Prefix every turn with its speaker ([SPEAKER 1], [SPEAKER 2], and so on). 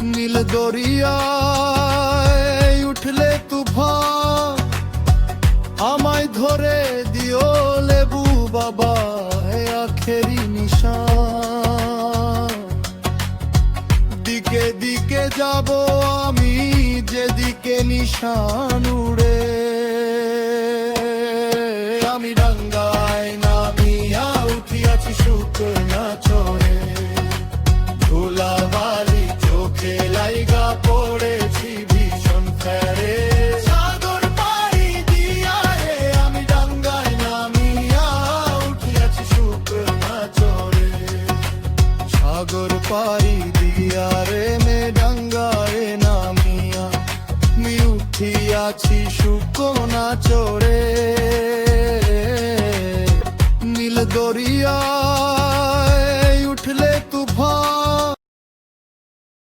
[SPEAKER 1] নীল দরিয়ায় উঠলে তুফান, আমায় ধরে দিও লেবু বাবা, হে আখেরি নিশান। দিকে দিকে যাব আমি, যেদিকে নিশান উড়ে।